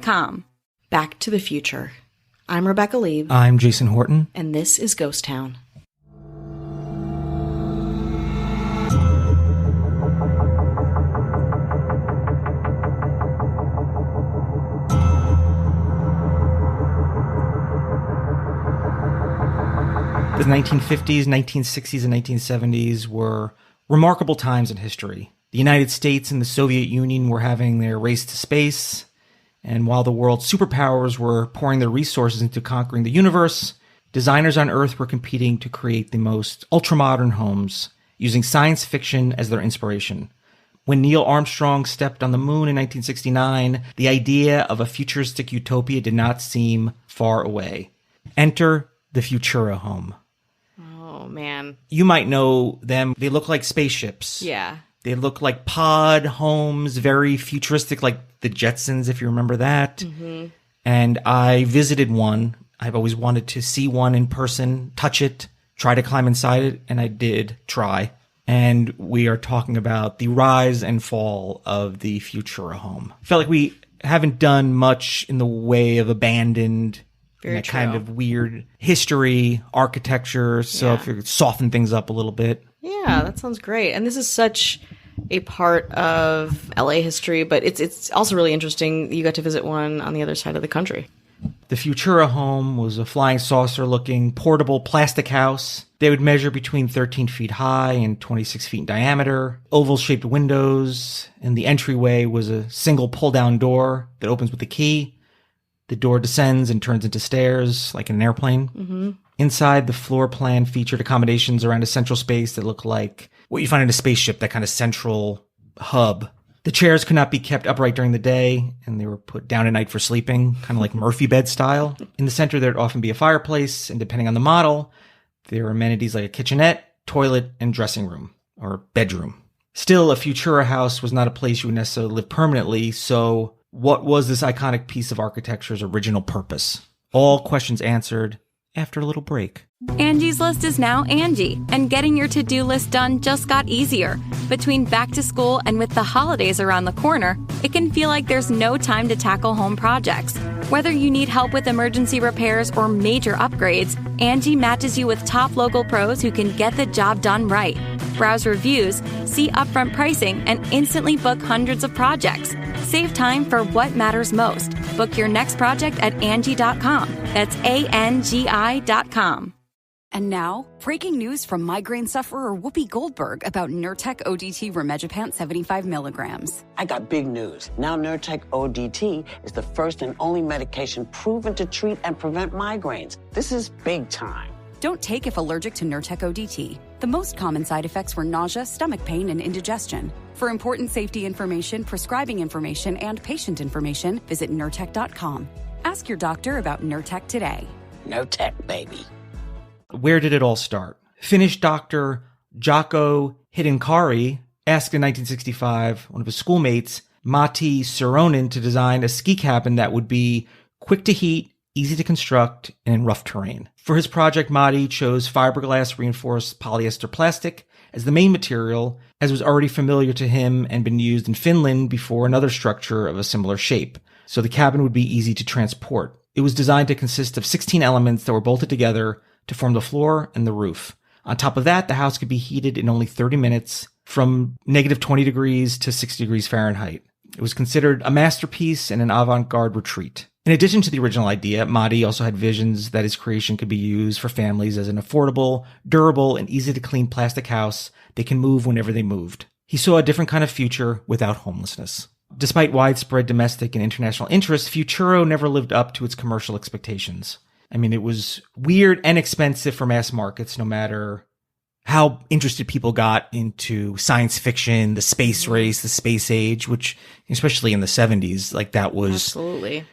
Back to the Future. I'm Rebecca Lieb. I'm Jason Horton. And this is Ghost Town. The 1950s, 1960s, and 1970s were remarkable times in history. The United States and the Soviet Union were having their race to space, and while the world's superpowers were pouring their resources into conquering the universe, designers on Earth were competing to create the most ultramodern homes, using science fiction as their inspiration. When Neil Armstrong stepped on the moon in 1969, the idea of a futuristic utopia did not seem far away. Enter the Futuro home. Oh, man. You might know them. They look like spaceships. Yeah. They look like pod homes, very futuristic, like the Jetsons, if you remember that. Mm-hmm. And I visited one. I've always wanted to see one in person, touch it, try to climb inside it, and I did try. And we are talking about the rise and fall of the Futuro home. I felt like we haven't done much in the way of abandoned, that kind of weird history, architecture. So if you could soften things up a little bit. Yeah, that sounds great. And this is such a part of LA history, but it's also really interesting. You got to visit one on the other side of the country. The Futuro home was a flying saucer-looking portable plastic house. They would measure between 13 feet high and 26 feet in diameter, oval-shaped windows, and the entryway was a single pull-down door that opens with a key. The door descends and turns into stairs, like in an airplane. Mm-hmm. Inside, the floor plan featured accommodations around a central space that looked like what you find in a spaceship, that kind of central hub. The chairs could not be kept upright during the day, and they were put down at night for sleeping, kind of like Murphy bed style. In the center, there would often be a fireplace, and depending on the model, there were amenities like a kitchenette, toilet, and dressing room, or bedroom. Still, a Futura house was not a place you would necessarily live permanently, so what was this iconic piece of architecture's original purpose? All questions answered after a little break. Angie's List is now Angie, and getting your to-do list done just got easier. Between back to school and with the holidays around the corner, it can feel like there's no time to tackle home projects. Whether you need help with emergency repairs or major upgrades, Angie matches you with top local pros who can get the job done right. Browse reviews, see upfront pricing, and instantly book hundreds of projects. Save time for what matters most. Book your next project at Angie.com. That's ANGI.com. And now, breaking news from migraine sufferer Whoopi Goldberg about Nurtec ODT Rimegepant 75 milligrams. I got big news. Now Nurtec ODT is the first and only medication proven to treat and prevent migraines. This is big time. Don't take if allergic to Nurtec ODT. The most common side effects were nausea, stomach pain, and indigestion. For important safety information, prescribing information, and patient information, visit Nurtec.com. Ask your doctor about Nurtec today. Nurtec, baby. Where did it all start? Finnish doctor Jaakko Hidenkari asked in 1965 one of his schoolmates, Matti Suronen, to design a ski cabin that would be quick to heat, easy to construct, and in rough terrain. For his project, Matti chose fiberglass reinforced polyester plastic as the main material, as was already familiar to him and been used in Finland before another structure of a similar shape. So the cabin would be easy to transport. It was designed to consist of 16 elements that were bolted together to form the floor and the roof. On top of that, the house could be heated in only 30 minutes from negative 20 degrees to 60 degrees Fahrenheit. It was considered a masterpiece and an avant-garde retreat. In addition to the original idea, Matti also had visions that his creation could be used for families as an affordable, durable, and easy-to-clean plastic house they can move whenever they moved. He saw a different kind of future without homelessness. Despite widespread domestic and international interest, Futuro never lived up to its commercial expectations. I mean, it was weird and expensive for mass markets, no matter how interested people got into science fiction, the space race, the space age, which, especially in the 70s, like that was... Absolutely.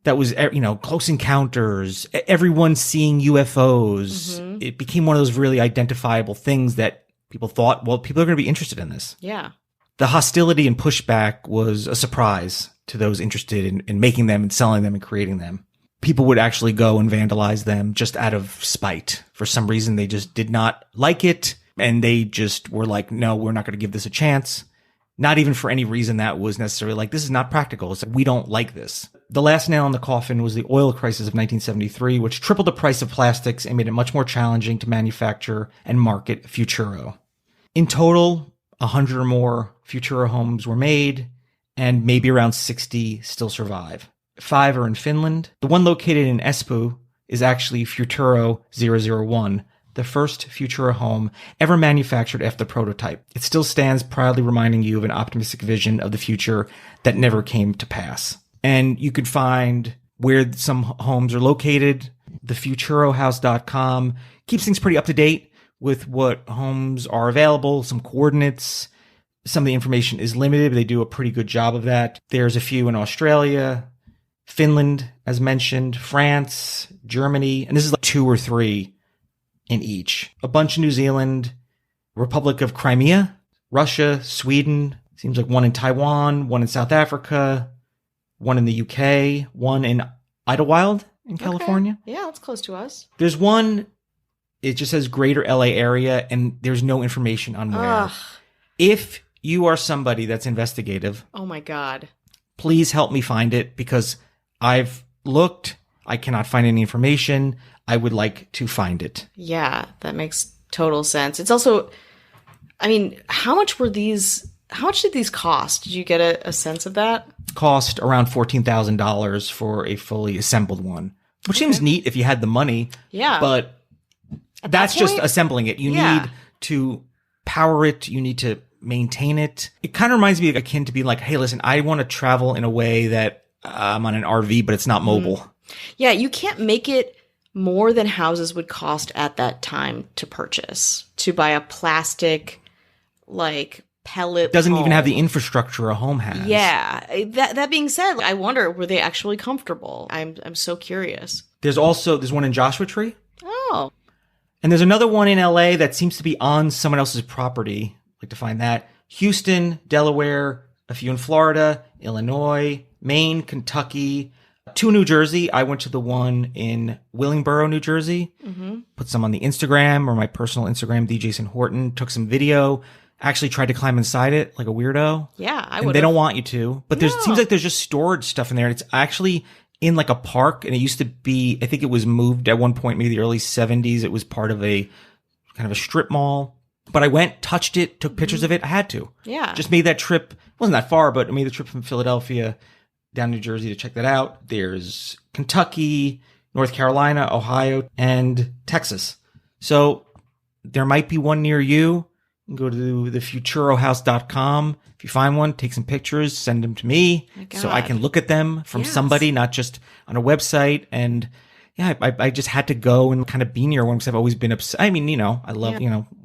That was, you know, Close Encounters, everyone seeing UFOs. Mm-hmm. It became one of those really identifiable things that people thought, well, people are going to be interested in this. Yeah. The hostility and pushback was a surprise to those interested in making them and selling them and creating them. People would actually go and vandalize them just out of spite. For some reason, they just did not like it. And they just were like, no, we're not going to give this a chance. Not even for any reason that was necessarily like, this is not practical. It's like, we don't like this. the last nail in the coffin was the oil crisis of 1973, which tripled the price of plastics and made it much more challenging to manufacture and market Futuro. In total, 100 or more Futuro homes were made, and maybe around 60 still survive. 5 are in Finland. The one located in Espoo is actually Futuro 001, the first Futuro home ever manufactured after the prototype. It still stands proudly reminding you of an optimistic vision of the future that never came to pass. And you could find where some homes are located. TheFuturoHouse.com keeps things pretty up to date with what homes are available, some coordinates. Some of the information is limited, but they do a pretty good job of that. There's a few in Australia, Finland, as mentioned, France, Germany, and this is like 2 or 3 in each. A bunch in New Zealand, Republic of Crimea, Russia, Sweden, seems like 1 in Taiwan, 1 in South Africa, 1 in the UK, 1 in Idlewild in California. Okay. Yeah, that's close to us. There's one, it just says Greater LA area, and there's no information on where. Ugh. If you are somebody that's investigative, Oh my God. please help me find it, because I've looked, I cannot find any information. I would like to find it. Yeah, that makes total sense. It's also, I mean, how much did these cost? Did you get a sense of that? Cost around $14,000 for a fully assembled one, which seems neat if you had the money. Yeah. But that's just point, assembling it. You yeah. need to power it. You need to maintain it. It kind of reminds me of akin to being like, hey, listen, I want to travel in a way that I'm on an RV, but it's not mobile. Yeah, you can't make it more than houses would cost at that time to purchase. To buy a plastic, like, pellet Doesn't home. even have the infrastructure a home has. Yeah. That being said, I wonder, were they actually comfortable? I'm so curious. There's one in Joshua Tree. Oh. And there's another one in LA that seems to be on someone else's property. I'd like to find that. Houston, Delaware, a few in Florida, Illinois, Maine, Kentucky, 2 New Jersey. I went to the one in Willingboro, New Jersey. Mm-hmm. Put some on the Instagram, or my personal Instagram, D. Jason Horton. Took some video. Actually tried to climb inside it like a weirdo. Yeah, I And would. they don't want you to. But No. seems like there's just storage stuff in there. And it's actually in like a park. And it used to be, I think it was moved at one point, maybe the early 70s. It was part of a kind of a strip mall. But I went, touched it, took pictures of it. I had to. Yeah. Just made that trip. It wasn't that far, but I made the trip from Philadelphia down New Jersey to check that out. There's Kentucky, North Carolina, Ohio, and Texas. So there might be one near you. You can go to thefuturohouse.com. If you find one, take some pictures, send them to me so I can look at them from somebody, not just on a website. And yeah, I just had to go and kind of be near one because I've always been obsessed. I mean, I love,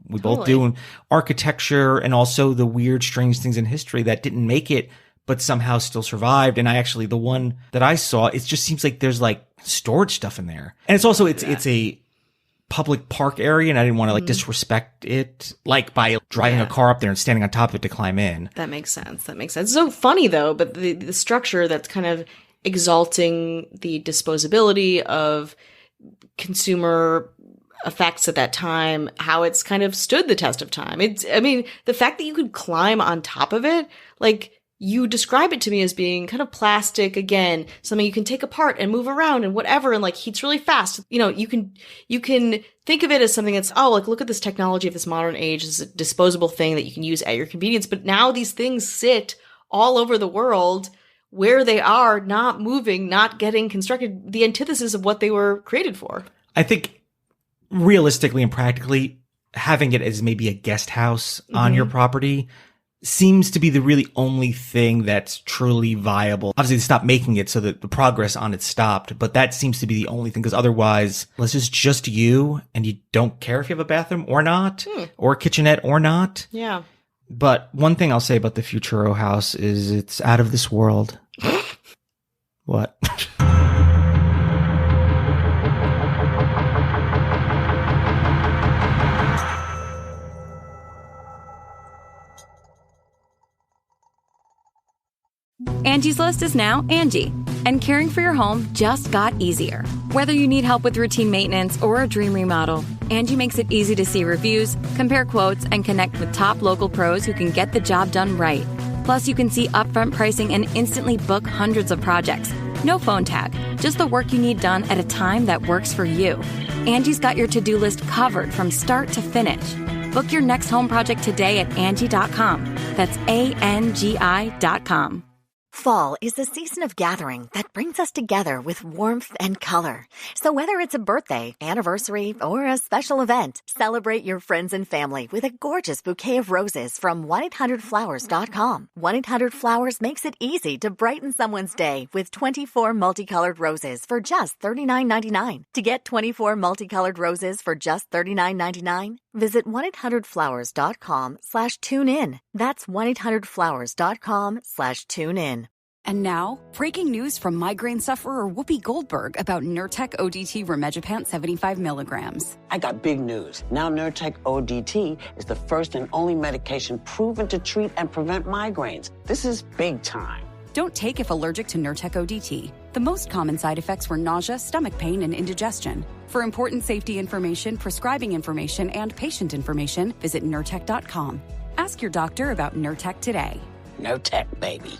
we both do, and architecture and also the weird, strange things in history that didn't make it, but somehow still survived. And the one that I saw, it just seems like there's like storage stuff in there. And it's also, it's a public park area, and I didn't want to like disrespect it, like by driving a car up there and standing on top of it to climb in. That makes sense. So funny though, but the structure that's kind of exalting the disposability of consumer effects at that time, how it's kind of stood the test of time. The fact that you could climb on top of it, like, you describe it to me as being kind of plastic, again, something you can take apart and move around and whatever, and like heats really fast. You can think of it as something that's, like, look at this technology of this modern age, this disposable thing that you can use at your convenience. But now these things sit all over the world where they are, not moving, not getting constructed, the antithesis of what they were created for. I think realistically and practically, having it as maybe a guest house on your property seems to be the really only thing that's truly viable. Obviously, they stopped making it, so that the progress on it stopped, but that seems to be the only thing, because otherwise, unless it's just you and you don't care if you have a bathroom or not, or a kitchenette or not. Yeah. But one thing I'll say about the Futuro house is it's out of this world. What? Angie's List is now Angie, and caring for your home just got easier. Whether you need help with routine maintenance or a dream remodel, Angie makes it easy to see reviews, compare quotes, and connect with top local pros who can get the job done right. Plus, you can see upfront pricing and instantly book hundreds of projects. No phone tag, just the work you need done at a time that works for you. Angie's got your to-do list covered from start to finish. Book your next home project today at Angie.com. That's ANGI.com. Fall is the season of gathering that brings us together with warmth and color. So whether it's a birthday, anniversary, or a special event, celebrate your friends and family with a gorgeous bouquet of roses from 1-800-Flowers.com. 1-800-Flowers makes it easy to brighten someone's day with 24 multicolored roses for just $39.99. To get 24 multicolored roses for just $39.99, visit 1-800-Flowers.com/tune-in. That's 1-800-Flowers.com/tune-in. And now, breaking news from migraine sufferer Whoopi Goldberg about Nurtec ODT Rimegepant 75 milligrams. I got big news. Now Nurtec ODT is the first and only medication proven to treat and prevent migraines. This is big time. Don't take if allergic to Nurtec ODT. The most common side effects were nausea, stomach pain, and indigestion. For important safety information, prescribing information, and patient information, visit Nurtec.com. Ask your doctor about Nurtec today. Nurtec, baby.